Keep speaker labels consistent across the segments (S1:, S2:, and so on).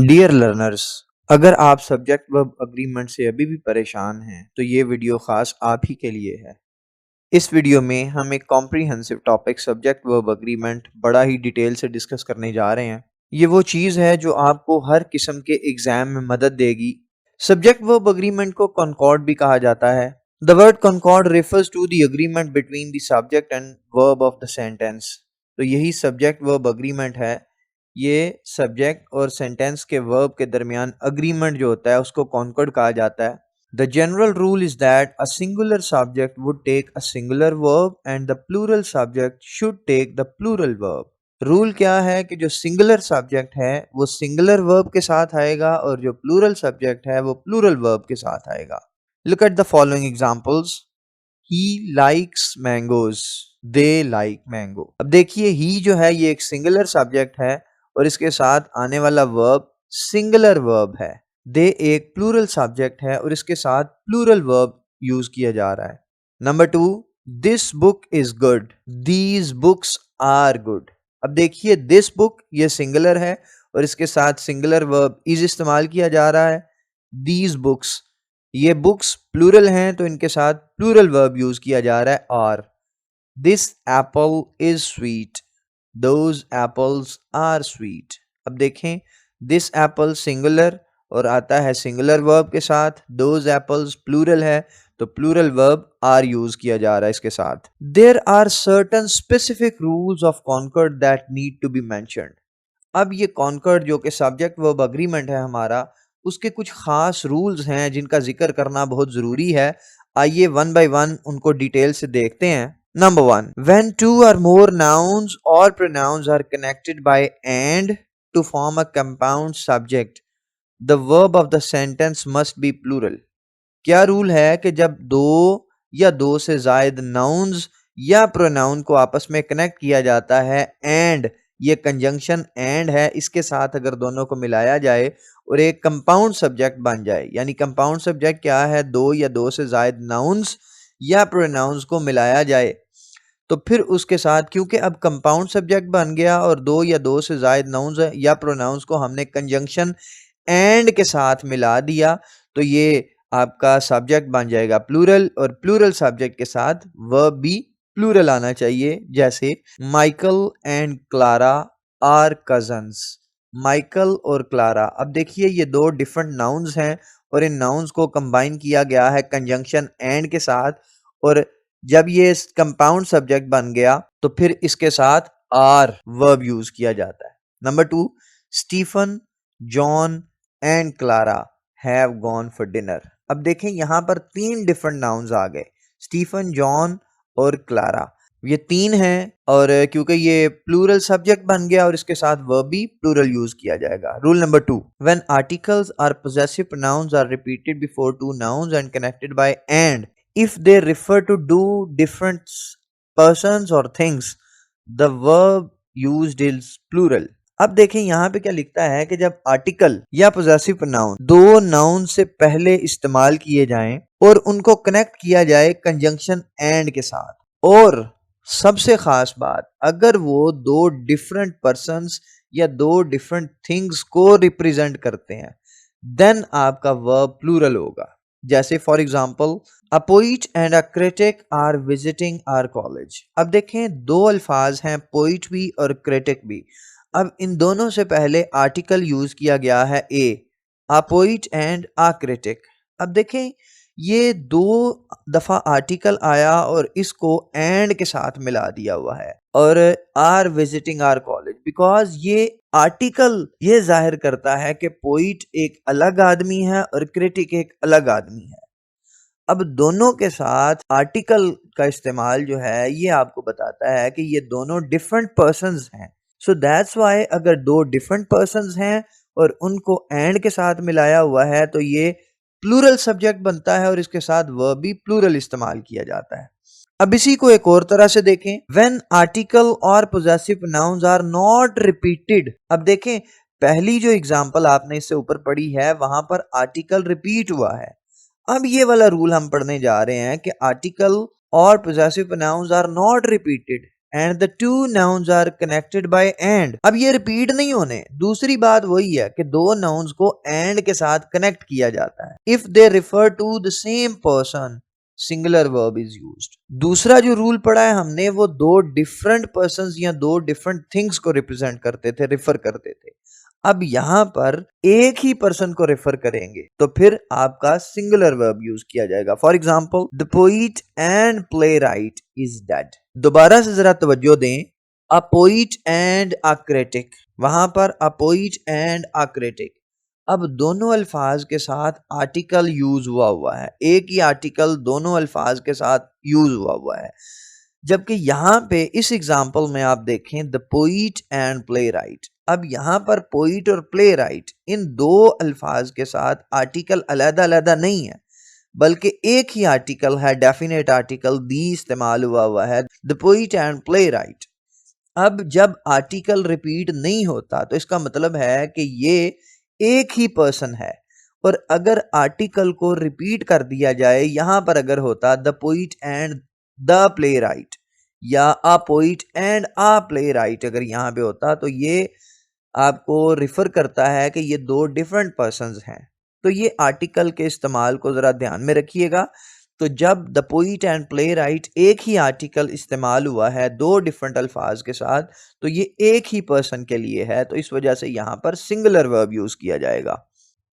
S1: Dear learners, अगर आप subject verb agreement से अभी भी परेशान हैं तो ये वीडियो खास आप ही के लिए है। इस वीडियो में हम एक comprehensive topic subject verb agreement बड़ा ही डिटेल से डिस्कस करने जा रहे हैं। ये वो चीज़ है जो आपको हर किस्म के एग्जाम में मदद देगी। सब्जेक्ट वर्ब अग्रीमेंट को कॉन्कॉर्ड भी कहा जाता है। The word concord refers to the agreement between the subject and verb of the sentence. तो यही सब्जेक्ट वर्ब अग्रीमेंट है। ये सब्जेक्ट और सेंटेंस के वर्ब के दरमियान अग्रीमेंट जो होता है उसको कॉन्कॉर्ड कहा जाता है। The general rule is that a singular subject would take a singular verb and the plural subject should take the plural verb. Rule क्या है कि जो सिंगुलर सब्जेक्ट है वो सिंगुलर वर्ब के साथ आएगा और जो प्लूरल सब्जेक्ट है वो प्लूरल वर्ब के साथ आएगा। Look at the following examples. He likes mangoes, they like mango. अब देखिए ही जो है ये एक सिंगुलर सब्जेक्ट है और इसके साथ आने वाला वर्ब सिंगुलर वर्ब है। दे एक प्लूरल सब्जेक्ट है और इसके साथ प्लूरल वर्ब यूज किया जा रहा है। Number 2, this book is good, these books are good. अब देखिए दिस बुक ये सिंगुलर है और इसके साथ सिंगुलर वर्ब इज इस्तेमाल किया जा रहा है। दीज बुक्स, ये बुक्स प्लूरल हैं तो इनके साथ प्लूरल वर्ब यूज किया जा रहा है are. This apple is sweet, those apples are sweet. अब देखें दिस एप्पल सिंगुलर और आता है सिंगुलर वर्ब के साथ, दोज एप्पल्स प्लूरल है तो प्लूरल वर्ब आर यूज किया जा रहा है इसके साथ। There are certain specific rules of concord that need to be mentioned. अब ये कॉन्कॉर्ड जो कि सब्जेक्ट वर्ब अग्रीमेंट है हमारा, उसके कुछ खास रूल्स हैं जिनका जिक्र करना बहुत जरूरी है। आइए वन बाय वन उनको डिटेल से देखते हैं। Number 1, when two or more nouns or pronouns are connected by and to form a compound subject, the verb of the sentence must be plural. क्या रूल है कि जब दो या दो से जायद नाउन्स या प्रोनाउन को आपस में कनेक्ट किया जाता है एंड, ये कंजंक्शन एंड है, इसके साथ अगर दोनों को मिलाया जाए और एक कंपाउंड सब्जेक्ट बन जाए, यानी कंपाउंड सब्जेक्ट क्या है, दो या दो से जायद नाउन्स या प्रोनाउंस को मिलाया जाए, तो फिर उसके साथ क्योंकि अब कंपाउंड सब्जेक्ट बन गया और दो या दो से जायद नाउन्स या प्रोनाउंस को हमने कंजंक्शन एंड के साथ मिला दिया, तो ये आपका सब्जेक्ट बन जाएगा प्लूरल और प्लूरल सब्जेक्ट के साथ वर्ब भी प्लूरल आना चाहिए। जैसे Michael and Clara are cousins. Michael और क्लारा, अब देखिए ये दो डिफरेंट नाउन्स हैं और इन नाउन्स को कंबाइन किया गया है कंजंक्शन एंड के साथ, और जब ये कंपाउंड सब्जेक्ट बन गया तो फिर इसके साथ आर वर्ब यूज किया जाता है। Number 2, Stephen, John and Clara have gone for dinner. अब देखें यहां पर तीन डिफरेंट नाउन्स आ गए, स्टीफन, जॉन और क्लारा, ये तीन हैं और क्योंकि ये प्लूरल सब्जेक्ट बन गया और इसके साथ वर्ब भी प्लूरल यूज किया जाएगा। Rule number 2, when articles or possessive pronouns are repeated before two nouns and connected by and, if they refer to different persons or things, the verb used is plural. अब देखें यहाँ पे क्या लिखता है कि जब आर्टिकल या पोजेसिव प्रोनाउन दो नाउन से पहले इस्तेमाल किए जाएं और उनको कनेक्ट किया जाए कंजंक्शन एंड के साथ, और सबसे खास बात अगर वो दो डिफरेंट पर्सन्स या दो डिफरेंट थिंग्स को रिप्रेजेंट करते हैं, देन आपका वर्ब प्लूरल होगा। जैसे for example, a poet and a critic are visiting our college. अब देखें दो अल्फाज हैं, पोइट भी और क्रिटिक भी। अब इन दोनों से पहले आर्टिकल यूज किया गया है a, a poet and a critic. अब देखें ये दो दफा आर्टिकल आया और इसको एंड के साथ मिला दिया हुआ है, और are visiting our college, because ये आर्टिकल ये जाहिर करता है कि पोइट एक अलग आदमी है और क्रिटिक एक अलग आदमी है। अब दोनों के साथ आर्टिकल का इस्तेमाल जो है ये आपको बताता है कि ये दोनों डिफरेंट पर्सन्स हैं। सो दैट्स वाई अगर दो डिफरेंट पर्सन्स हैं और उनको एंड के साथ मिलाया हुआ है तो ये प्लूरल सब्जेक्ट बनता है और इसके साथ वर्ब भी प्लूरल इस्तेमाल किया जाता है। अब इसी को एक और तरह से देखें, व्हेन आर्टिकल और possessive nouns are not repeated. अब देखें पहली जो एग्जांपल आपने इससे ऊपर पढ़ी है वहां पर आर्टिकल रिपीट हुआ है। अब ये वाला रूल हम पढ़ने जा रहे हैं कि आर्टिकल और possessive pronouns are not repeated, and the two nouns are connected by and। अब ये रिपीट नहीं होने। दूसरी बात वही है कि दो nouns को and के साथ कनेक्ट किया जाता है। if they refer to the same person, singular verb is used. दूसरा जो रूल पढ़ा है हमने वो दो डिफरेंट पर्संस या दो डिफरेंट थिंग्स को रिप्रेजेंट करते थे, रेफर करते थे। अब यहां पर एक ही पर्सन को रेफर करेंगे तो फिर आपका सिंगुलर वर्ब यूज किया जाएगा। For example, the poet and play right is dead. दोबारा से जरा तवज्जो दें, अ पोइट एंड अ क्रिटिक, वहां पर अ पोइट एंड अ क्रिटिक। अब दोनों अल्फाज के साथ आर्टिकल यूज हुआ है, एक ही आर्टिकल दोनों अल्फाज के साथ यूज हुआ है। जबकि यहाँ पे इस एग्जाम्पल में आप देखें the poet and play right. अब यहाँ पर पोइट और प्ले राइट इन दो अल्फाज के साथ आर्टिकल अलग अलग नहीं है, बल्कि एक ही आर्टिकल है, डेफिनेट आर्टिकल दी इस्तेमाल हुआ है, the poet and play right. अब जब आर्टिकल रिपीट नहीं होता तो इसका मतलब है कि ये एक ही पर्सन है। और अगर आर्टिकल को रिपीट कर दिया जाए, यहां पर अगर होता the poet and the play playwright a poet and a playwright, अगर यहां पे होता तो ये आपको रिफर करता है कि ये दो डिफरेंट पर्सन्स हैं। तो ये आर्टिकल के इस्तेमाल को जरा ध्यान में रखिएगा। तो जब the poet and play right एक ही आर्टिकल इस्तेमाल हुआ है दो डिफरेंट अल्फाज के साथ, तो ये एक ही पर्सन के लिए है, तो इस वजह से यहां पर सिंगुलर वर्ब यूज किया जाएगा।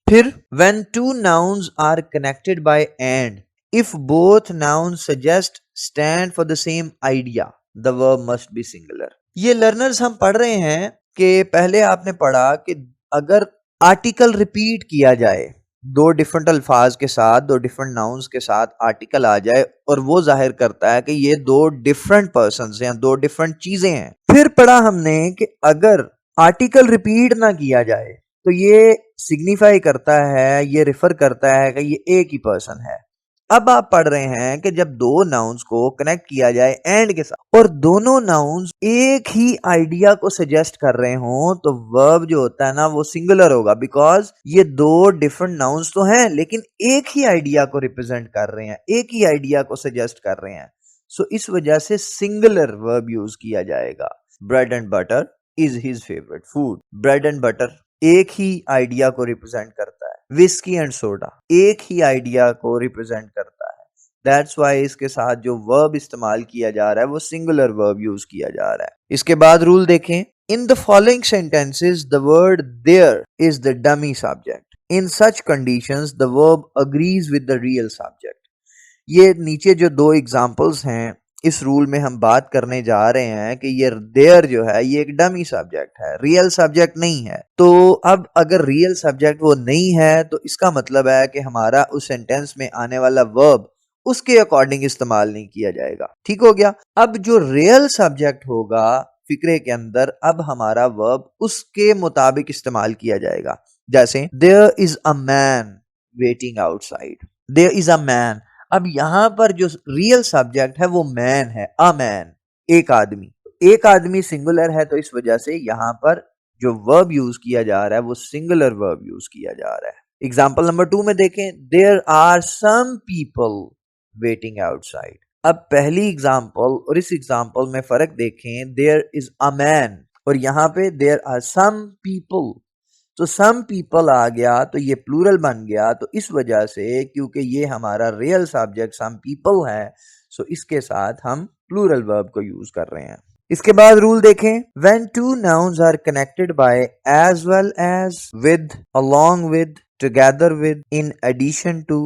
S1: फिर when two nouns are connected by and, if both nouns suggest stand for the same idea, the verb must be singular। ये लर्नर्स हम पढ़ रहे हैं कि पहले आपने पढ़ा कि अगर आर्टिकल रिपीट किया जाए, दो डिफरेंट अल्फाज के साथ, दो डिफरेंट नाउन्स के साथ आर्टिकल आ जाए और वो जाहिर करता है कि ये दो डिफरेंट पर्सन्स हैं, दो डिफरेंट चीजें हैं। फिर पढ़ा हमने कि अगर आर्टिकल रिपीट ना किया जाए तो ये सिग्निफाई करता है, ये रिफर करता है कि ये एक ही पर्सन है। अब आप पढ़ रहे हैं कि जब दो नाउन्स को कनेक्ट किया जाए एंड के साथ और दोनों नाउन्स एक ही आइडिया को सजेस्ट कर रहे हो तो वर्ब जो होता है ना वो सिंगुलर होगा, बिकॉज ये दो डिफरेंट नाउन्स तो हैं लेकिन एक ही आइडिया को रिप्रेजेंट कर रहे हैं, एक ही आइडिया को सजेस्ट कर रहे हैं। सो इस वजह से सिंगुलर वर्ब यूज किया जाएगा। Bread and butter is his favourite food. Bread and butter एक ही आइडिया को रिप्रेजेंट करता है। विस्की एंड सोडा एक ही आइडिया को रिप्रेजेंट करता है। दैट्स वाई इसके साथ जो वर्ब इस्तेमाल किया जा रहा है वो सिंगुलर वर्ब यूज किया जा रहा है। इसके बाद रूल देखें, in the following sentences the word there is the dummy subject. In such conditions the verb agrees with the real subject. ये नीचे जो दो एग्जांपल्स हैं इस रूल में हम बात करने जा रहे हैं कि ये देयर जो है ये एक डमी सब्जेक्ट है, रियल सब्जेक्ट नहीं है। तो अब अगर रियल सब्जेक्ट वो नहीं है तो इसका मतलब है कि हमारा उस सेंटेंस में आने वाला वर्ब उसके अकॉर्डिंग इस्तेमाल नहीं किया जाएगा। ठीक हो गया। अब जो रियल सब्जेक्ट होगा फिक्रे के अंदर, अब हमारा वर्ब उसके मुताबिक इस्तेमाल किया जाएगा। जैसे there is a man waiting outside, there is a man. अब यहां पर जो रियल सब्जेक्ट है वो मैन है, अ मैन, एक आदमी। एक आदमी सिंगुलर है तो इस वजह से यहां पर जो वर्ब यूज किया जा रहा है वो सिंगुलर वर्ब यूज किया जा रहा है। एग्जाम्पल नंबर 2 में देखें, there are some people waiting outside. अब पहली एग्जाम्पल और इस एग्जाम्पल में फर्क देखें, देयर इज अ मैन और यहां पे देयर आर सम पीपल। तो सम पीपल आ गया तो ये प्लूरल बन गया, तो इस वजह से क्योंकि ये हमारा रियल सब्जेक्ट सम पीपल है, सो इसके साथ हम प्लूरल वर्ब को यूज कर रहे हैं। इसके बाद रूल देखें, when two nouns are connected by as well as, with, along with, together with, in addition to,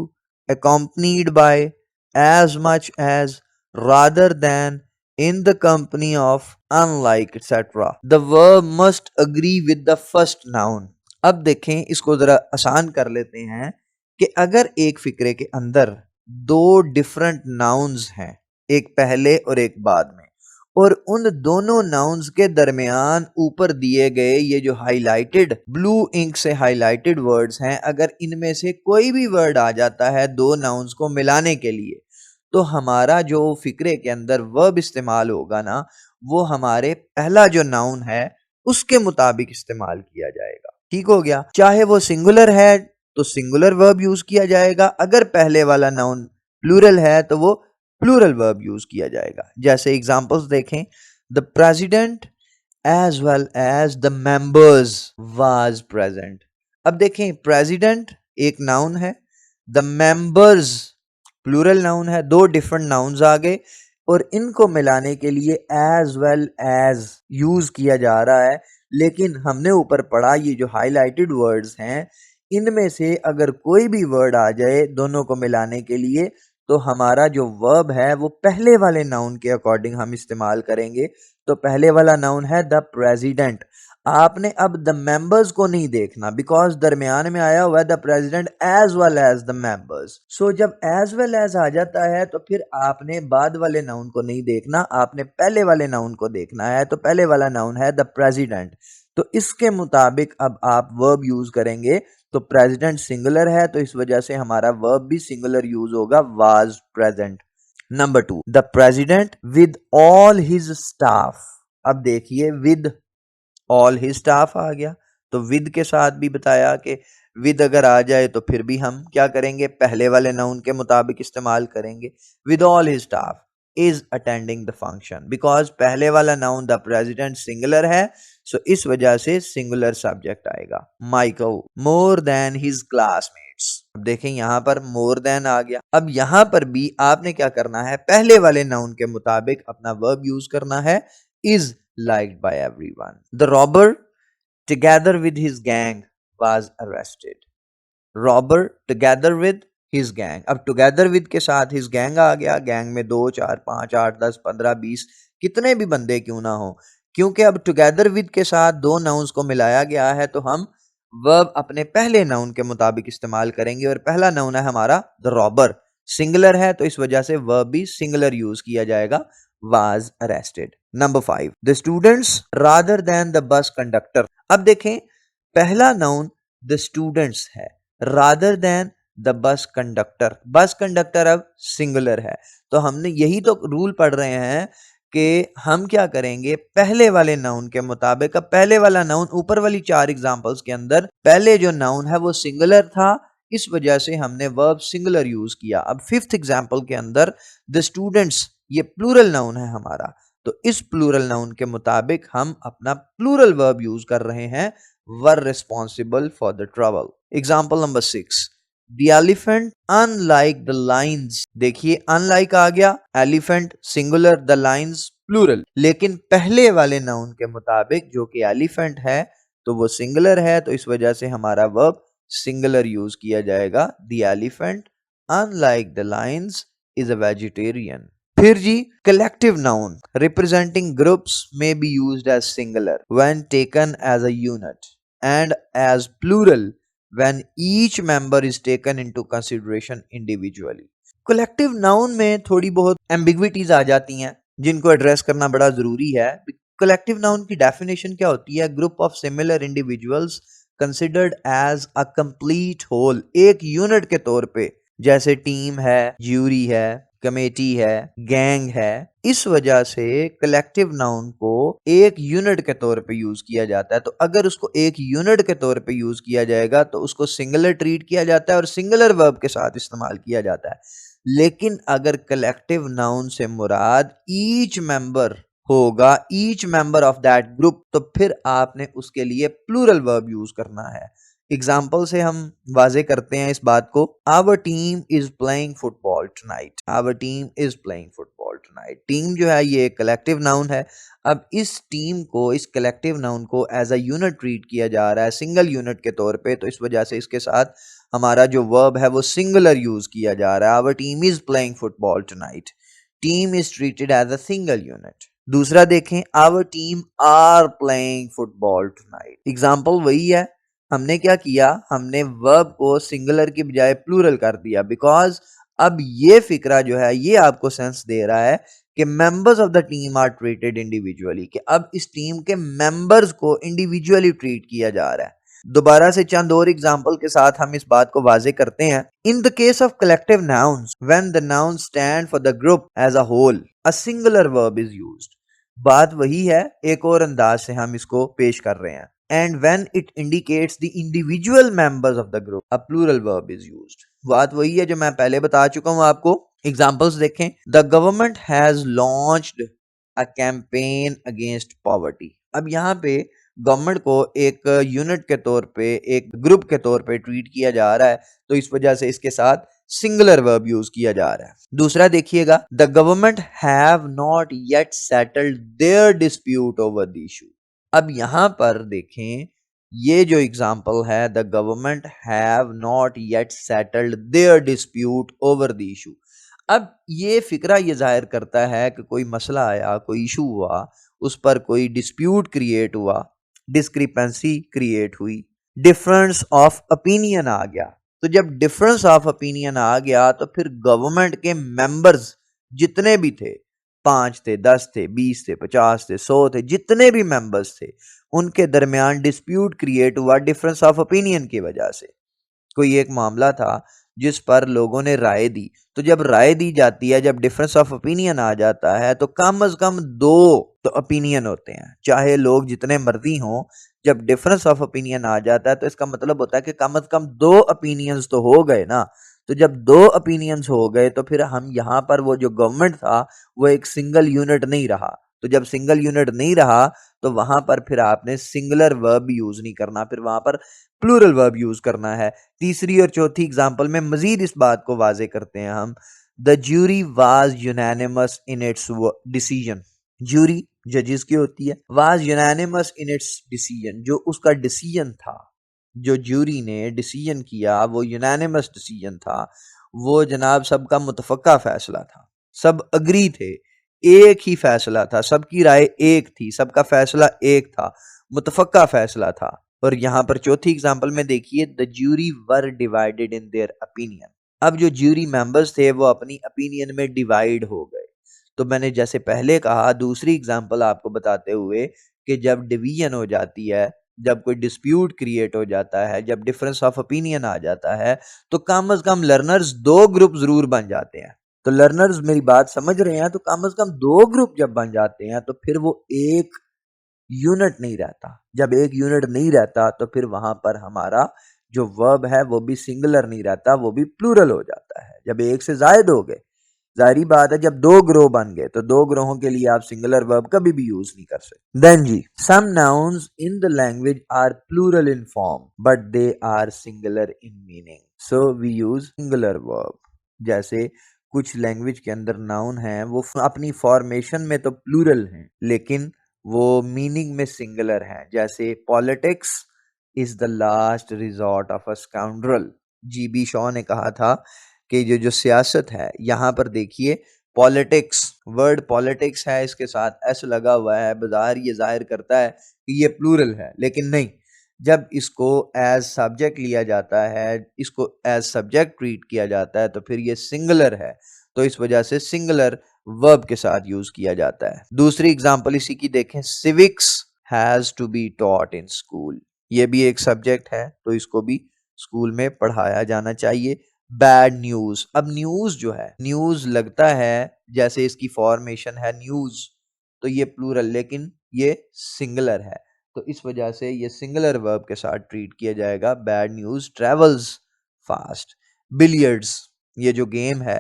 S1: accompanied by, as much as, rather than, in the company of, unlike, etc. The verb must agree with the first noun। अब देखें, इसको जरा आसान कर लेते हैं कि अगर एक फिक्रे के अंदर दो डिफरेंट नाउन्स हैं, एक पहले और एक बाद में, और उन दोनों नाउन्स के दरमियान ऊपर दिए गए ये जो हाईलाइटेड ब्लू इंक से हाईलाइटेड वर्ड्स हैं, अगर इनमें से कोई भी वर्ड आ जाता है दो नाउन्स को मिलाने के लिए, तो हमारा जो फिक्रे के अंदर वर्ब इस्तेमाल होगा ना, वो हमारे पहला जो नाउन है उसके मुताबिक इस्तेमाल किया जाएगा। ठीक हो गया। चाहे वो सिंगुलर है तो सिंगुलर वर्ब यूज किया जाएगा, अगर पहले वाला नाउन प्लूरल है तो वो प्लूरल वर्ब यूज किया जाएगा। जैसे एग्जांपल्स देखें, the president as well as the members was present। अब देखें प्रेसिडेंट एक नाउन है, द मेंबर्स प्लूरल नाउन है, दो डिफरेंट नाउन्स आ गए और इनको मिलाने के लिए एज वेल एज यूज किया जा रहा है। लेकिन हमने ऊपर पढ़ा ये जो हाईलाइटेड वर्ड्स हैं इनमें से अगर कोई भी वर्ड आ जाए दोनों को मिलाने के लिए तो हमारा जो वर्ब है वो पहले वाले नाउन के अकॉर्डिंग हम इस्तेमाल करेंगे। तो पहले वाला नाउन है द प्रेसिडेंट। आपने अब द मेंबर्स को नहीं देखना बिकॉज दरमियान में आया हुआ है the president as well as the members. So जब एज वेल एज आ जाता है तो फिर आपने बाद वाले नाउन को नहीं देखना, आपने पहले वाले नाउन को देखना है। तो पहले वाला नाउन है द प्रेसिडेंट। तो इसके मुताबिक अब आप वर्ब यूज करेंगे। तो प्रेसिडेंट सिंगुलर है तो इस वजह से हमारा वर्ब भी सिंगुलर यूज होगा, was present. Number 2, the president with all his staff. अब देखिए विद ऑल हिज स्टाफ आ गया तो विद के साथ भी बताया कि विद अगर आ जाए तो फिर भी हम क्या करेंगे, पहले वाले नाउन के मुताबिक इस्तेमाल करेंगे। With all his staff is attending the function because पहले वाला नाउन द प्रेसिडेंट सिंगुलर है सो इस वजह से सिंगुलर सब्जेक्ट आएगा। Michael more than his classmates. अब देखें यहां पर मोर देन आ गया। अब यहां पर भी आपने क्या करना है, पहले वाले नाउन के मुताबिक अपना वर्ब यूज करना है, is liked by everyone। The robber together with his gang was arrested। robber together with his gang। अब together with के साथ his gang आ गया। गैंग में 2 4 5 8 10 15 20 कितने भी बंदे क्यों ना हो, क्योंकि अब together with के साथ दो नाउन्स को मिलाया गया है तो हम वर्ब अपने पहले नाउन के मुताबिक इस्तेमाल करेंगे और पहला नाउन है हमारा द रॉबर, सिंगुलर है तो इस वजह से वर्ब भी सिंगुलर यूज किया जाएगा, was arrested। Number 5, the students rather than the bus conductor। अब देखें पहला नाउन the students है, rather than the bus conductor। Bus conductor अब सिंगुलर है तो हमने यही तो रूल पढ़ रहे हैं कि हम क्या करेंगे, पहले वाले नाउन के मुताबिक। अब पहले वाला नाउन ऊपर वाली 4 एग्जांपल्स के अंदर पहले जो नाउन है वो सिंगुलर था, इस वजह से हमने वर्ब सिंगुलर यूज किया। अब 5th एग्जांपल के अंदर द स्टूडेंट्स ये प्लूरल नाउन है हमारा, तो इस प्लूरल नाउन के मुताबिक हम अपना प्लूरल वर्ब यूज कर रहे हैं, were responsible for the trouble. Example number 6, the elephant unlike the lions. देखिए अनलाइक आ गया, elephant singular, the lions plural, लेकिन पहले वाले नाउन के मुताबिक जो कि एलिफेंट है तो वो सिंगुलर है तो इस वजह से हमारा वर्ब सिंगुलर यूज किया जाएगा। The elephant unlike the lions is a vegetarian. फिर जी collective noun representing groups may be used as singular when taken as a unit and as plural when each member is taken into consideration individually. Collective noun में थोड़ी बहुत ambiguities आ जाती हैं जिनको address करना बड़ा जरूरी है। कलेक्टिव नाउन की डेफिनेशन क्या होती है, group of similar individuals considered as a complete whole, एक यूनिट के तौर पे, जैसे टीम है, ज्यूरी है, कमेटी है, गैंग है। इस वजह से कलेक्टिव नाउन को एक यूनिट के तौर पे यूज किया जाता है। तो अगर उसको एक यूनिट के तौर पे यूज किया जाएगा तो उसको सिंगुलर ट्रीट किया जाता है और सिंगुलर वर्ब के साथ इस्तेमाल किया जाता है। लेकिन अगर कलेक्टिव नाउन से मुराद ईच मेंबर होगा, each member of that group, तो फिर आपने उसके लिए प्लूरल वर्ब यूज करना है। एग्जाम्पल से हम वाजे करते हैं इस बात को। Our team is playing football tonight. Our team is playing football tonight. Team जो है ये कलेक्टिव नाउन है। अब इस टीम को, इस कलेक्टिव नाउन को एज अ यूनिट ट्रीट किया जा रहा है, सिंगल यूनिट के तौर पे, तो इस वजह से इसके साथ हमारा जो वर्ब है वो सिंगुलर यूज किया जा रहा है। Our team is playing football tonight. Team is treated as a single unit. दूसरा देखें, our team are playing football tonight. Example वही है, हमने क्या किया, हमने वर्ब को सिंगुलर की बजाय प्लूरल कर दिया बिकॉज अब ये फिक्रा जो है ये आपको सेंस दे रहा है कि members of the team are treated individually, कि अब इस टीम के मेंबर्स को इंडिविजुअली ट्रीट किया जा रहा है। दोबारा से चंद और एग्जांपल के साथ हम इस बात को वाजे करते हैं। In the case of collective nouns when the noun stand for the group as a whole a singular verb is used. बात वही है, एक और अंदाज से हम इसको पेश कर रहे हैं। And when it indicates the individual members of the group, a plural verb is used। बात वही है जो मैं पहले बता चुका हूं आपको। एग्जाम्पल्स देखें, the government has launched a campaign against poverty. अब यहाँ पे गवर्नमेंट को एक यूनिट के तौर पे, एक ग्रुप के तौर पे ट्रीट किया जा रहा है, तो इस वजह से इसके साथ सिंगुलर वर्ब यूज किया जा रहा है। दूसरा देखिएगा, the government have not yet settled their dispute over the issue. अब यहां पर देखें, ये जो एग्जांपल है, the government have not yet settled their dispute over the issue. अब ये फिक्रा ये जाहिर करता है कि कोई मसला आया, कोई इशू हुआ, उस पर कोई डिस्प्यूट क्रिएट हुआ, डिस्क्रिपेंसी क्रिएट हुई, डिफरेंस ऑफ ओपिनियन आ गया। तो जब डिफरेंस ऑफ ओपिनियन आ गया तो फिर गवर्नमेंट के मेंबर्स जितने भी थे, 5 थे, 10 थे, 20 थे, 50 थे, 100 थे, जितने भी मेंबर्स थे, उनके दरमियान डिस्प्यूट क्रिएट हुआ डिफरेंस ऑफ ओपिनियन की वजह से। कोई एक मामला था जिस पर लोगों ने राय दी, तो जब राय दी जाती है, जब डिफरेंस ऑफ ओपिनियन आ जाता है, तो कम से कम 2 तो ओपिनियन होते हैं, चाहे लोग जितने मर्जी हों। जब डिफरेंस ऑफ ओपिनियन आ जाता है तो इसका मतलब होता है कि कम से कम 2 ओपिनियंस तो हो गए ना। तो जब 2 ओपिनियंस हो गए तो फिर हम यहाँ पर, वो जो गवर्नमेंट था वो एक सिंगल यूनिट नहीं रहा। तो जब सिंगल यूनिट नहीं रहा तो वहां पर फिर आपने सिंगुलर वर्ब यूज नहीं करना, फिर वहां पर प्लूरल वर्ब यूज करना है। तीसरी और चौथी एग्जांपल में मजीद इस बात को वाजे करते हैं हम। The jury was unanimous in its decision. Jury जजेस की होती है, was unanimous in its decision, जो उसका डिसीजन था, जो ज्यूरी ने डिसीजन किया वो यूनानिमस डिसीजन था। वो जनाब सबका मुतफक्का फैसला था, सब अग्री थे, एक ही फैसला था, सबकी राय एक थी, सबका फैसला एक था, मुतफक्का फैसला था। और यहां पर चौथी एग्जांपल में देखिए, the jury were divided in their opinion. अब जो ज्यूरी मेंबर्स थे वो अपनी ओपिनियन में डिवाइड हो गए। तो मैंने जैसे पहले कहा, दूसरी एग्जांपल आपको बताते हुए, कि जब डिवीजन हो जाती है, जब कोई डिस्प्यूट क्रिएट हो जाता है, जब डिफरेंस ऑफ ओपिनियन आ जाता है, तो कम से कम लर्नर्स 2 ग्रुप जरूर बन जाते हैं। तो लर्नर्स मेरी बात समझ रहे हैं, तो कम से कम 2 ग्रुप जब बन जाते हैं तो फिर वो एक यूनिट नहीं रहता। जब एक यूनिट नहीं रहता तो फिर वहां पर हमारा जो वर्ब है वो भी सिंगुलर नहीं रहता, वो भी प्लूरल हो जाता है। जब एक से जायद हो गए, जाहिर बात है जब 2 ग्रोह बन गए तो 2 ग्रोहों के लिए आप सिंगुलर वर्ब कभी भी यूज नहीं कर सकते। देन जी, some nouns in the language are plural in form but they are singular in meaning, so we use singular verb. जैसे कुछ लैंग्वेज के अंदर नाउन है वो अपनी फॉर्मेशन में तो प्लूरल हैं, लेकिन वो मीनिंग में सिंगुलर है। जैसे politics is the last resort of a scoundrel. GB Shaw ने कहा था कि जो जो सियासत है, यहाँ पर देखिए पॉलिटिक्स, वर्ड पॉलिटिक्स है, इसके साथ एस लगा हुआ है, बाजार ये जाहिर करता है कि ये प्लूरल है, लेकिन नहीं, जब इसको एज सब्जेक्ट लिया जाता है, इसको एज सब्जेक्ट ट्रीट किया जाता है, तो फिर ये सिंगुलर है, तो इस वजह से सिंगुलर वर्ब के साथ यूज किया जाता है। दूसरी एग्जांपल इसी की देखें, civics has to be taught in school. ये भी एक सब्जेक्ट है, तो इसको भी स्कूल में पढ़ाया जाना चाहिए। बैड न्यूज, अब न्यूज जो है, न्यूज लगता है जैसे इसकी फॉर्मेशन है न्यूज, तो ये प्लूरल, लेकिन ये सिंगुलर है, तो इस वजह से ये सिंगुलर वर्ब के साथ ट्रीट किया जाएगा। Bad news travels fast. Billiards, ये जो गेम है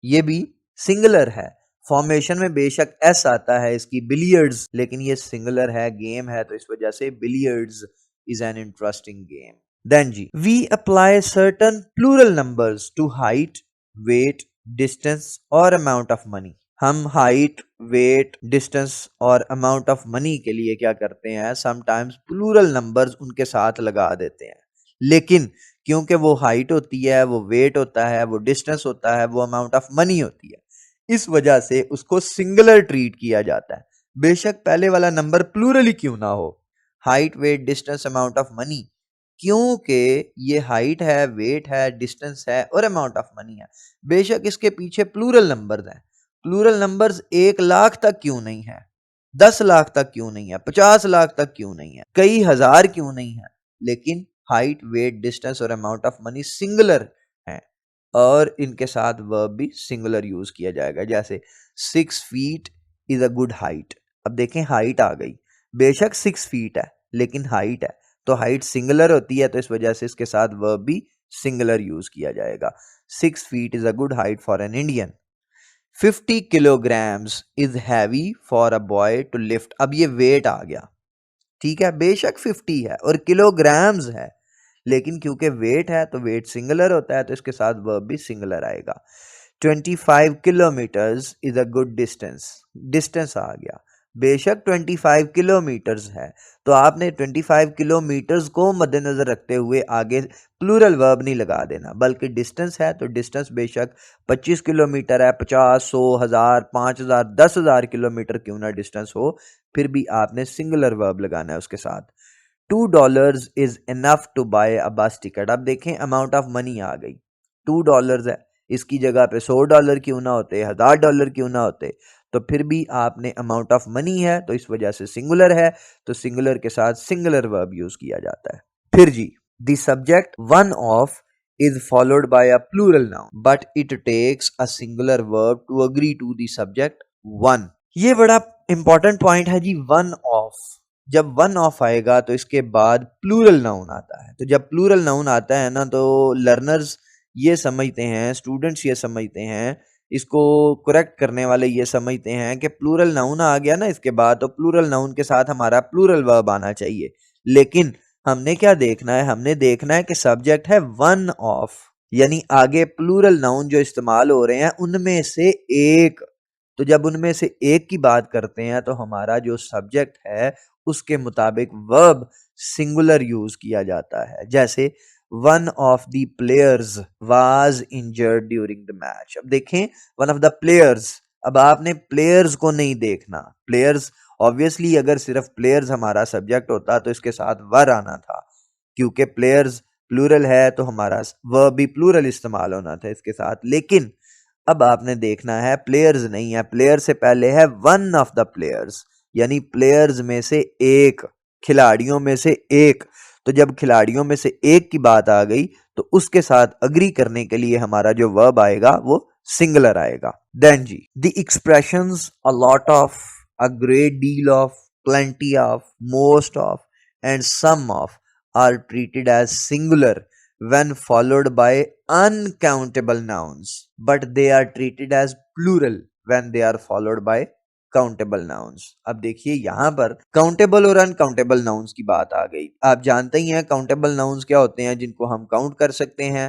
S1: ये भी सिंगुलर है, फॉर्मेशन में बेशक एस आता है इसकी, बिलियर्ड्स, लेकिन ये सिंगुलर है, गेम है, तो इस वजह से billiards is an interesting game. Then जी, we apply certain plural numbers to height, weight, distance or amount of money. हम हाइट, वेट, डिस्टेंस और अमाउंट ऑफ मनी के लिए क्या करते हैं, समटाइम्स प्लूरल नंबर्स उनके साथ लगा देते हैं। लेकिन क्योंकि वो हाइट होती है, वो वेट होता है, वो डिस्टेंस होता है, वो अमाउंट ऑफ मनी होती है, इस वजह से उसको सिंगुलर ट्रीट किया जाता है, बेशक पहले वाला नंबर प्लूरल ही क्यों ना हो। Height, weight, distance, amount of money, क्योंकि ये हाइट है, वेट है, डिस्टेंस है और अमाउंट ऑफ मनी है, बेशक इसके पीछे प्लूरल नंबर्स हैं। प्लूरल नंबर्स 1 लाख तक क्यों नहीं है, 10 लाख तक क्यों नहीं है, 50 लाख तक क्यों नहीं है, कई हजार क्यों नहीं है, लेकिन हाइट, वेट, डिस्टेंस और अमाउंट ऑफ मनी सिंगुलर है, और इनके साथ वर्ब भी सिंगुलर यूज किया जाएगा। जैसे 6 feet is a good height. अब देखें हाइट आ गई, बेशक 6 फीट है लेकिन हाइट है, तो हाइट सिंगुलर होती है, तो इस वजह से इसके साथ वर्ब भी सिंगुलर यूज किया जाएगा। 6 feet is a good height for an Indian. 50 kilograms is heavy for a boy to lift। अब ये वेट आ गया, ठीक है, बेशक 50 है और किलोग्राम्स है, लेकिन क्योंकि वेट है तो वेट सिंगुलर होता है तो इसके साथ वर्ब भी सिंगुलर आएगा। 25 kilometres is a good distance, distance आ गया, बेशक 25 किलोमीटर्स है तो आपने 25 किलोमीटर्स को मद्देनजर रखते हुए आगे प्लूरल वर्ब नहीं लगा देना, बल्कि डिस्टेंस है तो डिस्टेंस बेशक 25 किलोमीटर है, 50, 100, 1000, 5000, 10,000 किलोमीटर क्यों ना डिस्टेंस हो, फिर भी आपने सिंगुलर वर्ब लगाना है उसके साथ। $2 is enough to buy a bus ticket. अब देखें अमाउंट ऑफ मनी आ गई, $2 है, इसकी जगह पे $100 क्यों ना होते, $1000 क्यों ना होते, तो फिर भी आपने अमाउंट ऑफ मनी है तो इस वजह से सिंगुलर है, तो सिंगुलर के साथ सिंगुलर वर्ब यूज किया जाता है। फिर जी, the subject one of is followed by a plural noun but it takes a singular verb to agree to the subject one। ये बड़ा इंपॉर्टेंट पॉइंट है जी, वन ऑफ। जब वन ऑफ आएगा तो इसके बाद प्लूरल नाउन आता है, तो जब प्लूरल नाउन आता है ना तो लर्नर्स ये समझते हैं, स्टूडेंट्स ये समझते हैं, इसको करेक्ट करने वाले ये समझते हैं कि प्लूरल नाउन आ गया ना इसके बाद तो प्लूरल नाउन के साथ हमारा प्लूरल वर्ब आना चाहिए, लेकिन हमने क्या देखना है, हमने देखना है कि सब्जेक्ट है वन ऑफ, यानी आगे प्लूरल नाउन जो इस्तेमाल हो रहे हैं उनमें से एक, तो जब उनमें से एक की बात करते हैं तो हमारा जो सब्जेक्ट है उसके मुताबिक वर्ब सिंगुलर यूज किया जाता है। जैसे one of the players was injured during the match. अब देखें वन ऑफ द प्लेयर्स, अब आपने प्लेयर्स को नहीं देखना, प्लेयर्स ऑब्वियसली अगर सिर्फ प्लेयर्स हमारा सब्जेक्ट होता तो इसके साथ वर आना था, क्योंकि प्लेयर्स प्लूरल है तो हमारा वर्ब भी प्लूरल इस्तेमाल होना था इसके साथ, लेकिन अब आपने देखना है प्लेयर्स नहीं है, प्लेयर से पहले है वन ऑफ द प्लेयर्स, यानी प्लेयर्स में से एक, खिलाड़ियों में से एक, तो जब खिलाड़ियों में से एक की बात आ गई तो उसके साथ अग्री करने के लिए हमारा जो वर्ब आएगा वो सिंगुलर आएगा। देन जी, the expressions a lot of, a great deal of, plenty of, most of, and some of are treated as singular when followed by uncountable nouns, but they are treated as plural when they are followed by countable nouns. अब देखिए यहां पर countable और uncountable nouns की बात आ गई। आप जानते ही हैं काउंटेबल नाउन्स क्या होते हैं, जिनको हम काउंट कर सकते हैं,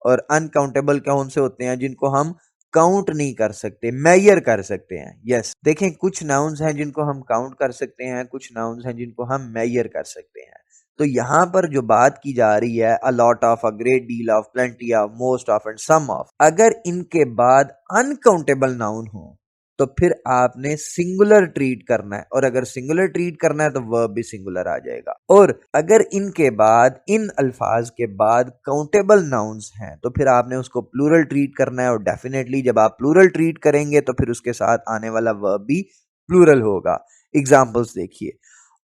S1: और अनकाउंटेबल कौन से होते हैं, जिनको हम काउंट नहीं कर सकते, मेजर कर सकते हैं। यस, देखें कुछ नाउन्स हैं जिनको हम काउंट कर सकते हैं, कुछ नाउन्स हैं जिनको हम मेजर कर सकते हैं। तो यहाँ पर जो बात की जा रही है a lot of, a great deal of, plenty of, most of and some of, अगर इनके बाद अनकाउंटेबल नाउन हो तो फिर आपने सिंगुलर ट्रीट करना है, और अगर सिंगुलर ट्रीट करना है तो वर्ब भी सिंगुलर आ जाएगा। और अगर इनके बाद, इन अल्फाज के बाद काउंटेबल नाउन्स हैं तो फिर आपने उसको प्लूरल ट्रीट करना है, और डेफिनेटली जब आप प्लूरल ट्रीट करेंगे तो फिर उसके साथ आने वाला वर्ब भी प्लूरल होगा। एग्जाम्पल्स देखिए,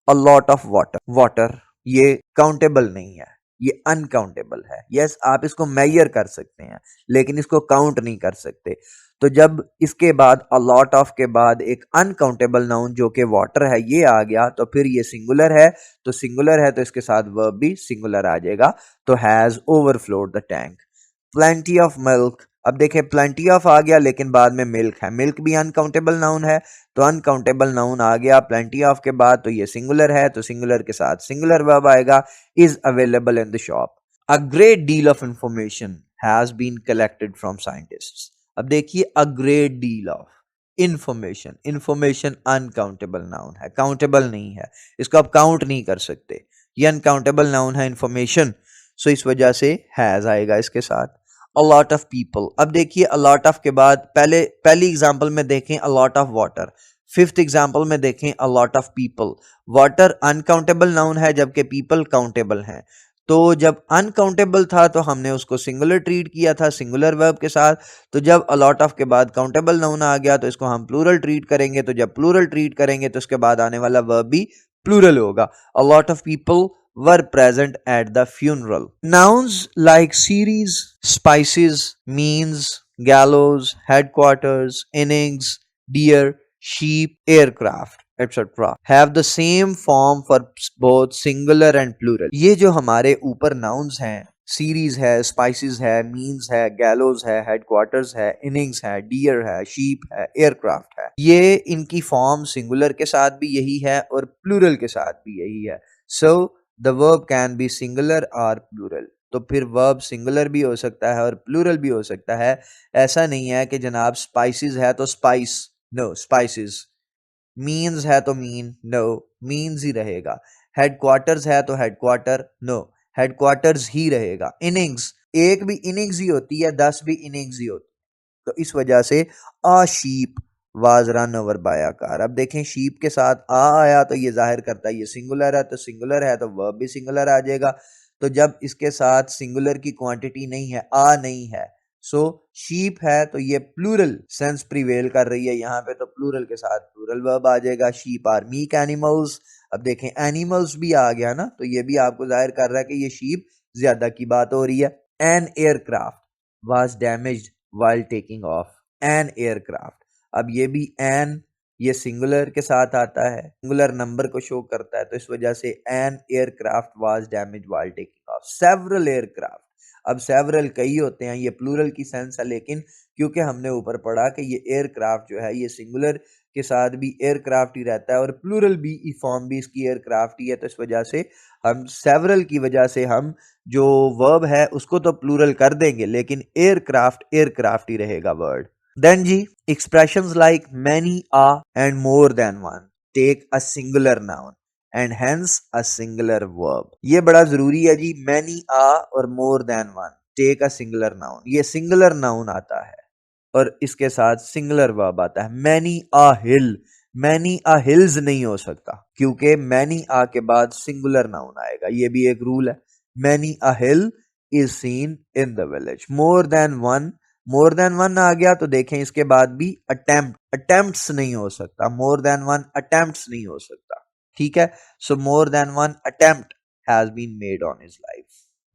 S1: अ लॉट ऑफ वाटर, वाटर ये काउंटेबल नहीं है, ये अनकाउंटेबल है। यस, आप इसको मेजर कर सकते हैं लेकिन इसको काउंट नहीं कर सकते। तो जब इसके बाद अ लॉट ऑफ के बाद एक अनकाउंटेबल नाउन जो कि वाटर है ये आ गया तो फिर ये सिंगुलर है, तो सिंगुलर है तो इसके साथ वर्ब भी सिंगुलर आ जाएगा, तो has overflowed the tank. Plenty of milk, अब देखें प्लेंटी ऑफ आ गया लेकिन बाद में मिल्क है, मिल्क भी अनकाउंटेबल नाउन है, तो अनकाउंटेबल नाउन आ गया प्लेंटी ऑफ के बाद तो ये सिंगुलर है, तो सिंगुलर के साथ सिंगुलर वर्ब आएगा, is available in the shop. A great deal of information has been collected from scientists. अब देखिए a great deal of information, information uncountable noun है, काउंटेबल नहीं है, इसको आप काउंट नहीं कर सकते, ये अनकाउंटेबल नाउन है इंफॉर्मेशन, सो इस वजह से हैज आएगा इसके साथ। अ लॉट ऑफ पीपल, अब देखिए अ लॉट ऑफ के बाद पहली एग्जांपल में देखें अ lot of water, fifth example में देखें अ lot of people. Water uncountable noun है जबकि पीपल काउंटेबल हैं, तो जब अनकाउंटेबल था तो हमने उसको सिंगुलर ट्रीट किया था सिंगुलर वर्ब के साथ, तो जब अ लॉट ऑफ के बाद काउंटेबल नाउन आ गया तो इसको हम प्लूरल ट्रीट करेंगे, तो जब प्लूरल ट्रीट करेंगे तो उसके बाद आने वाला वर्ब भी प्लूरल होगा। अ lot of people were present at the funeral. Nouns like series, spices, means, gallows, headquarters, innings, deer, sheep, aircraft, etc. have the same form for both singular and plural. ये जो हमारे ऊपर nouns हैं series है, spices है, means है, गैलोज है, headquarters है, इनिंग्स है, डियर है, शीप है, एयरक्राफ्ट है। ये इनकी फॉर्म सिंगुलर के साथ भी यही है और प्लूरल के साथ भी यही है। So the verb can be singular और प्लूरल। तो फिर वर्ब सिंगुलर भी हो सकता है और प्लूरल भी हो सकता है। ऐसा नहीं है कि जनाब स्पाइसेस है तो स्पाइस, नो स्पाइसेस। मीन्स है तो मीन, नो मीन्स ही रहेगा। हेडक्वार्टर्स है तो हेडक्वार्टर, नो हेडक्वार्टर्स ही रहेगा। इनिंग्स, एक भी इनिंग्स ही होती है, 10 भी इनिंग्स ही होती है। तो इस वजह से a sheep was run over by a car. अब देखें शीप के साथ आ आया तो ये जाहिर करता है ये सिंगुलर है, तो सिंगुलर है तो वर्ब भी सिंगुलर आ जाएगा। तो जब इसके साथ सिंगुलर की क्वांटिटी नहीं है, आ नहीं है, सो शीप है तो ये प्लूरल सेंस प्रिवेल कर रही है यहाँ पे, तो प्लूरल के साथ प्लूरल वर्ब आ जाएगा। Sheep are meek animals. अब देखें एनिमल्स भी आ गया ना, तो ये भी आपको जाहिर कर रहा है कि ये शीप ज्यादा की बात हो रही है। An aircraft was damaged while taking of. An aircraft, अब ये भी एन, ये सिंगुलर के साथ आता है, सिंगुलर नंबर को शो करता है, तो इस वजह से an aircraft was damaged while taking of. Several aircraft, अब सेवरल कई होते हैं, ये प्लूरल की सेंस है, लेकिन क्योंकि हमने ऊपर पढ़ा कि ये एयरक्राफ्ट जो है ये सिंगुलर के साथ भी एयरक्राफ्ट ही रहता है और प्लूरल भी फॉर्म भी इसकी एयरक्राफ्ट ही है, तो इस वजह से हम सेवरल की वजह से हम जो वर्ब है उसको तो प्लूरल कर देंगे, लेकिन एयरक्राफ्ट एयरक्राफ्ट ही रहेगा word. Then ji, expressions like many, a and more than one take a singular noun and hence a singular verb। ये बड़ा जरूरी है जी। many, a और more than one take a singular noun, ये singular noun आता है और इसके साथ singular verb आता है। many a hill, many a hills नहीं हो सकता क्योंकि many a के बाद singular noun आएगा, ये भी एक रूल है। many a hill is seen in the village। more than one, more than one आ गया तो देखें इसके बाद भी अटेम्प्ट्स नहीं हो सकता, मोर देन वन अटेम्प्ट्स नहीं हो सकता, ठीक है। So more than one attempt has been made on his life.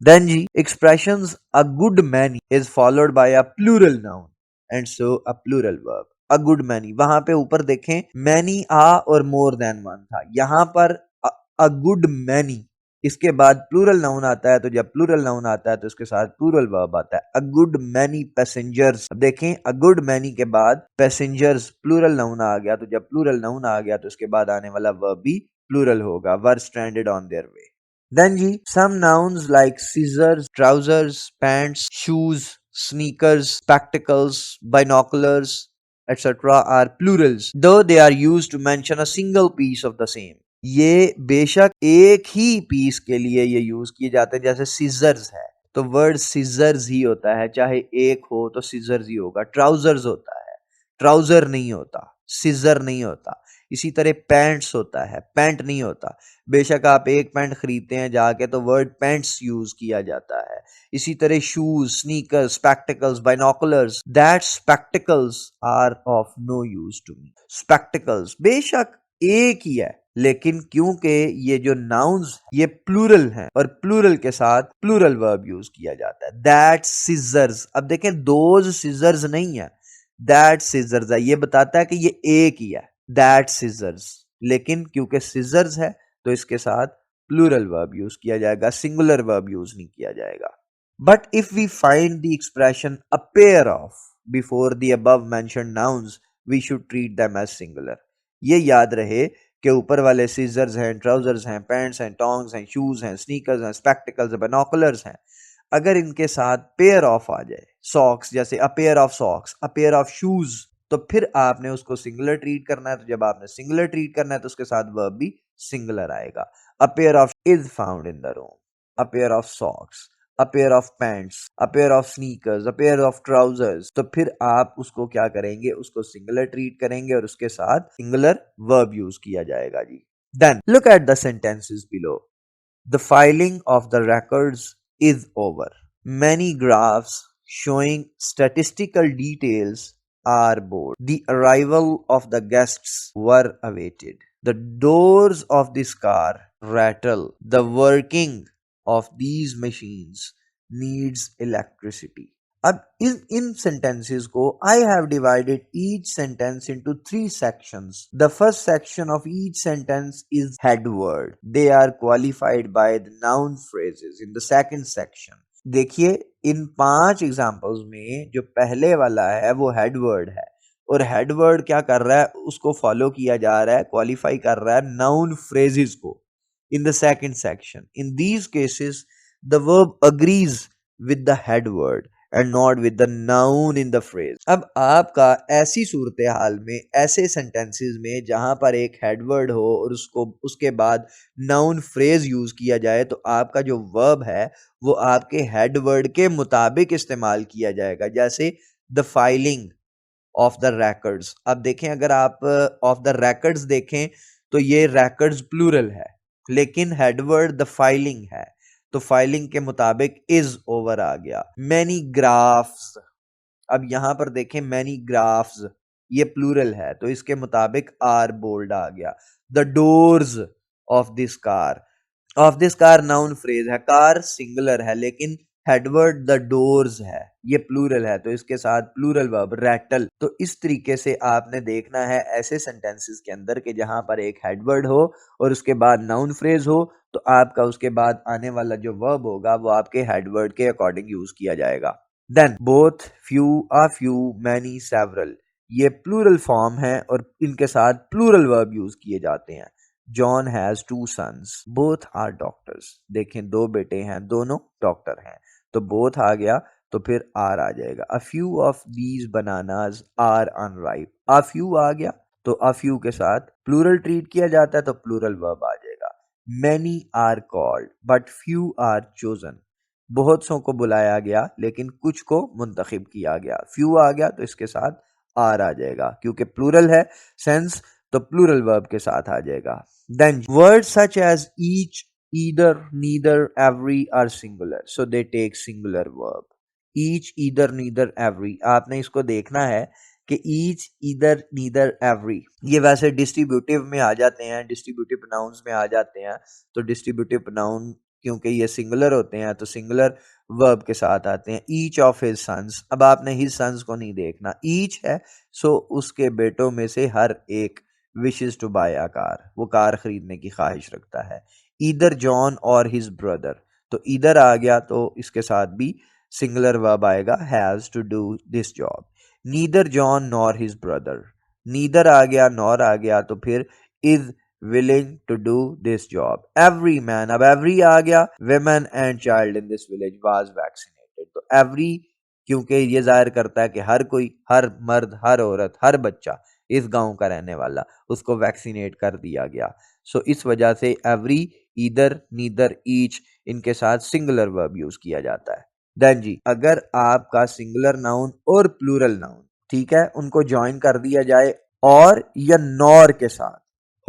S1: Then जी, expressions a good many is followed by a plural noun and so a plural verb. A good many, वहां पे ऊपर देखें मैनी आ और मोर than one था, यहां पर अ good many, इसके बाद प्लूरल नाउन आता है, तो जब प्लूरल नाउन आता है तो उसके साथ प्लूरल वर्ब आता है। अ गुड मैनी पैसेंजर्स, अब देखें अ गुड मैनी के बाद पैसेंजर्स प्लूरल नाउन आ गया, तो जब प्लूरल नाउन आ गया तो उसके बाद आने वाला वर्ब भी प्लूरल होगा। Were stranded on their way. Then जी, some nouns like scissors, trousers, pants, shoes, sneakers, spectacles, binoculars, etc. are plurals, though they are used to mention a single piece of the same। ये बेशक एक ही piece के लिए ये use किए जाते हैं, जैसे सीजर्स है तो वर्ड सीजर्स ही होता है, चाहे एक हो तो सीजर्स ही होगा। ट्राउजर्स होता है, ट्राउजर नहीं होता, सीजर नहीं होता। इसी तरह पैंट्स होता है, पैंट नहीं होता। बेशक आप एक पैंट खरीदते हैं जाके तो वर्ड पैंट्स यूज किया जाता है। इसी तरह shoes, sneakers, spectacles, binoculars, that spectacles are of no use to me. Spectacles बेशक एक ही है, लेकिन क्योंकि ये जो नाउन्स ये प्लूरल हैं और प्लूरल के साथ प्लूरल वर्ब यूज किया जाता है। दैट सिजर्स, अब देखें दोज सिजर्स नहीं है, दैट सिजर्स है, ये बताता है कि ये एक ही है, दैट सिजर्स। लेकिन क्योंकि सिजर्स है तो इसके साथ प्लूरल वर्ब यूज किया जाएगा, सिंगुलर वर्ब यूज नहीं किया जाएगा। But if we find the expression a pair of before the above mentioned nouns we should treat them as singular. ये याद रहे कि ऊपर वाले सीजर्स हैं, ट्राउजर्स हैं, पैंट्स हैं, टोंग्स हैं, शूज हैं, स्नीकर्स हैं, स्पेक्टिकल्स हैं, बाइनोकुलर्स हैं, अगर इनके साथ पेयर ऑफ आ जाए, सॉक्स जैसे अ pair of socks, a pair of shoes, तो फिर आपने उसको सिंगुलर ट्रीट करना है। तो जब आपने सिंगुलर ट्रीट करना है तो उसके साथ वर्ब भी सिंगुलर आएगा। अ pair of is found in the room, a pair of socks, a pair of pants, a pair of sneakers, a pair of trousers, तो फिर आप उसको क्या करेंगे, उसको सिंगुलर ट्रीट करेंगे और उसके साथ सिंगुलर वर्ब यूज किया जाएगा जी। Then look at the sentences below. The filing of the records is over. Many graphs showing statistical details are board. The arrival of the guests were awaited. The doors of this car rattle. The working of these machines needs electricity। अब इन sentences को I have divided each sentence into 3 sections. The first section of each sentence is head word. They are qualified by the noun phrases in the second section. देखिए इन 5 examples में जो पहले वाला है वो head word है और हेड वर्ड क्या कर रहा है, उसको फॉलो किया जा रहा है, क्वालिफाई कर रहा है नाउन फ्रेजेस को in the second section. In these cases, the verb agrees with the head word and not with the noun in the phrase. अब आपका ऐसी सूरत हाल में, ऐसे सेंटेंसेस में जहां पर एक हेड वर्ड हो और उसको उसके बाद नाउन फ्रेज यूज किया जाए, तो आपका जो वर्ब है वो आपके हेड वर्ड के मुताबिक इस्तेमाल किया जाएगा। जैसे the filing of the records। अब देखें, अगर आप ऑफ द records देखें तो ये records प्लूरल है, लेकिन हेडवर्ड द फाइलिंग है, तो फाइलिंग के मुताबिक इज ओवर आ गया। मैनी ग्राफ्स, अब यहां पर देखें मैनी ग्राफ्स ये प्लूरल है, तो इसके मुताबिक आर बोल्ड आ गया। The doors of this car, of this car noun phrase है, कार सिंगुलर है लेकिन हेडवर्ड द डोर्स है, ये प्लूरल है, तो इसके साथ प्लूरल वर्ब रैटल। तो इस तरीके से आपने देखना है ऐसे सेंटेंसेस के अंदर के जहां पर एक हेडवर्ड हो और उसके बाद नाउन फ्रेज हो, तो आपका उसके बाद आने वाला जो वर्ब होगा वो आपके हेडवर्ड के अकॉर्डिंग यूज किया जाएगा। Then both, few, a few, many, several, ये प्लूरल फॉर्म है और इनके साथ प्लूरल वर्ब यूज किए जाते हैं। John has 2 sons, both are doctors, देखें 2 बेटे हैं, दोनों डॉक्टर हैं, तो बोथ आ गया तो फिर आर आ जाएगा। A few of these bananas are unripe, a few आ गया तो अ फ्यू के साथ प्लूरल ट्रीट किया जाता है तो प्लूरल वर्ब आ जाएगा। Many are called but few are chosen, बहुत सौ को बुलाया गया लेकिन कुछ को मुंतखब किया गया। फ्यू आ गया तो इसके साथ आर आ जाएगा, क्योंकि प्लूरल है सेंस तो प्लूरल वर्ब के साथ आ जाएगा। Then words such as each, either, neither, every are singular, so they take singular verb. Each, either, neither, every, आपने इसको देखना है कि each, either, neither, every ये वैसे डिस्ट्रीब्यूटिव में आ जाते हैं, डिस्ट्रीब्यूटिव प्रोनाउंस में आ जाते हैं, तो डिस्ट्रीब्यूटिव प्रोनाउन क्योंकि ये सिंगुलर होते हैं तो सिंगुलर वर्ब के साथ आते हैं। ईच ऑफ हिज सन्स, अब आपने हिज सन्स को नहीं देखना, ईच है सो उसके बेटों में से हर एक wishes to buy a car, वो कार खरीदने की ख्वाहिश रखता है। Either John or his brother, तो इधर आ गया तो इसके साथ भी सिंगुलर वर्ब आएगा, has to do this job. Neither John nor his brother, neither आ गया नॉर आ गया तो फिर is willing to do this job. Every man, अब every आ गया, women and child in this village was vaccinated, तो every क्योंकि ये जाहिर करता है कि हर कोई, हर मर्द, हर औरत, हर बच्चा इस गांव का रहने वाला, उसको वैक्सीनेट कर दिया गया। सो इस वजह से एवरी, ईदर, नीदर, ईच इनके साथ सिंगुलर वर्ब यूज किया जाता है। देन जी, अगर आपका सिंगुलर नाउन और प्लूरल नाउन, ठीक है, उनको ज्वाइन कर दिया जाए और या नॉर के साथ,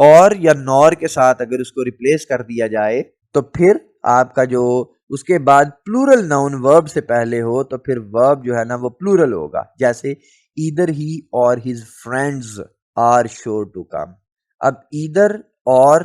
S1: और या नॉर के साथ अगर उसको रिप्लेस कर दिया जाए, तो फिर आपका जो उसके बाद प्लूरल नाउन वर्ब से पहले हो तो फिर वर्ब जो है ना वो प्लूरल होगा। जैसे either he or his friends are sure to come. अब ईदर और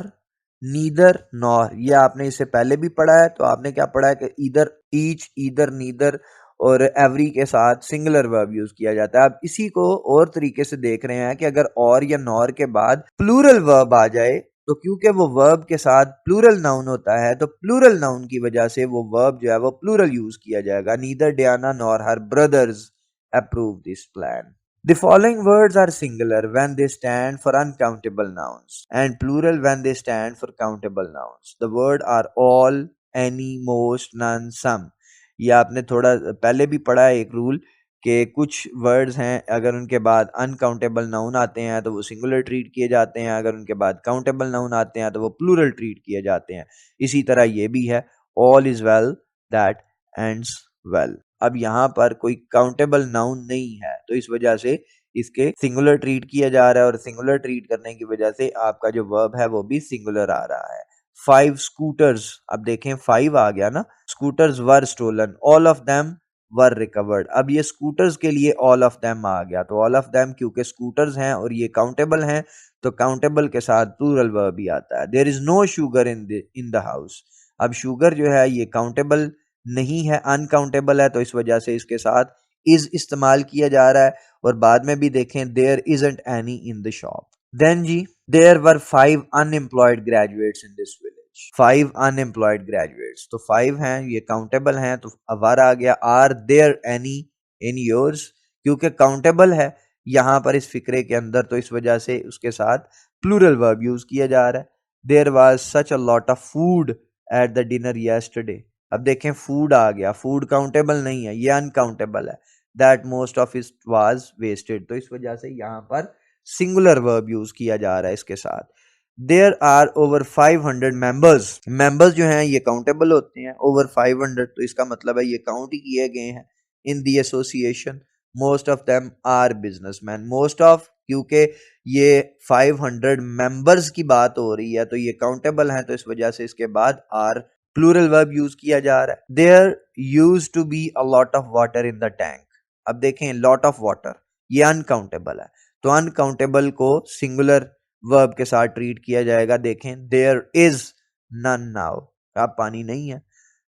S1: नीदर नॉर ये आपने इससे पहले भी पढ़ा है, तो आपने क्या पढ़ा है कि ईदर, ईच, ईदर, नीदर और एवरी के साथ सिंगुलर वर्ब यूज किया जाता है। अब इसी को और तरीके से देख रहे हैं कि अगर और या नॉर के बाद प्लूरल वर्ब आ जाए, तो क्योंकि वो वर्ब के साथ प्लूरल नाउन होता है तो प्लूरल नाउन की वजह से वो वर्ब जो है वो प्लूरल यूज किया जाएगा। Neither Diana nor her brothers approve this plan. The following words are singular when they stand for uncountable nouns and plural when they stand for countable nouns. The word are all, any, most, none, some. ये आपने थोड़ा पहले भी पढ़ा है एक rule कि कुछ वर्ड्स हैं अगर उनके बाद अनकाउंटेबल नाउन आते हैं तो वो सिंगुलर ट्रीट किए जाते हैं, अगर उनके बाद काउंटेबल नाउन आते हैं तो वो प्लूरल ट्रीट किए जाते हैं। इसी तरह ये भी है, all is well that ends well. अब यहाँ पर कोई काउंटेबल नाउन नहीं है तो इस वजह से इसके सिंगुलर ट्रीट किया जा रहा है और सिंगुलर ट्रीट करने की वजह से आपका जो वर्ब है वो भी सिंगुलर आ रहा है। 5 स्कूटर्स, अब देखें 5 आ गया ना, scooters were stolen, all of them were recovered. अब ये स्कूटर्स के लिए ऑल ऑफ देम आ गया, तो ऑल ऑफ देम क्योंकि स्कूटर्स हैं और ये काउंटेबल हैं तो काउंटेबल के साथ प्लूरल वर्ब भी आता है। There is no sugar in the house, अब शुगर जो है ये काउंटेबल नहीं है, अनकाउंटेबल है, तो इस वजह से इसके साथ इज इस्तेमाल किया जा रहा है। और बाद में भी देखें there isn't any in the shop. Then जी, there were 5 unemployed graduates in this village, 5 unemployed graduates, तो 5 हैं, ये काउंटेबल हैं, तो वर आ गया। Are there any in yours, क्योंकि काउंटेबल है यहाँ पर इस फिक्रे के अंदर, तो इस वजह से उसके साथ प्लूरल वर्ब यूज किया जा रहा है। There was such a lot of food at the dinner yesterday. अब देखें फूड आ गया, फूड काउंटेबल नहीं है, ये अनकाउंटेबल है। That most of it was wasted, तो इस वजह से यहाँ पर सिंगुलर वर्ब यूज किया जा रहा है इसके साथ। There are over 500 members, members जो हैं ये काउंटेबल होते हैं। ओवर 500 तो इसका मतलब है ये काउंट ही किए गए हैं in the association. Most of them are businessman, most of क्योंकि ये 500 मेंबर्स की बात हो रही है तो ये काउंटेबल हैं, तो इस वजह से इसके बाद आर प्लूरल वर्ब यूज किया जा रहा है। There used to be a lot of water in the tank. अब देखें लॉट ऑफ वाटर ये अनकाउंटेबल है, तो अनकाउंटेबल को सिंगुलर वर्ब के साथ ट्रीट किया जाएगा। देखें देयर इज नन नाउ, अब पानी नहीं है।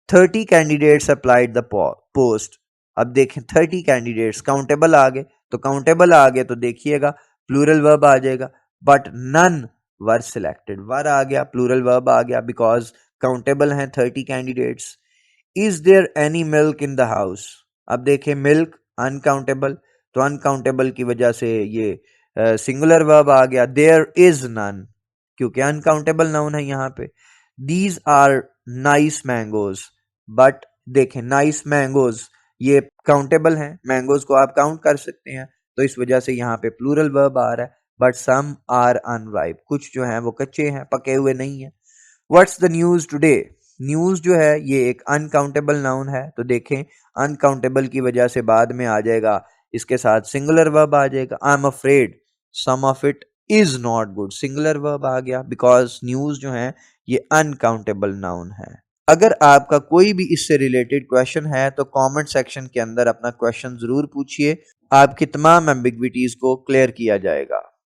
S1: 30 कैंडिडेट्स अप्लाइड द पोस्ट। अब देखें 30 कैंडिडेट्स काउंटेबल आ गए, तो काउंटेबल आ गए तो देखिएगा प्लूरल वर्ब आ जाएगा। But none were selected, were आ गया, प्लूरल वर्ब आ गया, बिकॉज काउंटेबल हैं 30 candidates. Is there any milk in the house. अब देखें मिल्क अनकाउंटेबल, तो अनकाउंटेबल की वजह से ये सिंगुलर वर्ब आ गया। देयर इज नन, क्योंकि अनकाउंटेबल नाउन है यहाँ पे। These are nice mangoes, but देखें नाइस मैंगोज ये काउंटेबल हैं, मैंगोज को आप काउंट कर सकते हैं, तो इस वजह से यहाँ पे प्लूरल वर्ब आ रहा है। बट सम आर अनराइप, कुछ जो हैं वो कच्चे हैं, पके हुए नहीं है। What's the news today. News जो है ये एक अनकाउंटेबल नाउन है, तो देखें अनकाउंटेबल की वजह से बाद में आ जाएगा इसके साथ सिंगुलर वर्ब आ जाएगा। I am afraid some of it is not good, singular verb आ गया, बिकॉज न्यूज जो है ये अनकाउंटेबल नाउन है। अगर आपका कोई भी इससे रिलेटेड क्वेश्चन है तो कमेंट सेक्शन के अंदर अपना क्वेश्चन जरूर पूछिए, आपकी तमाम एम्बिग्विटीज को क्लियर किया जाएगा।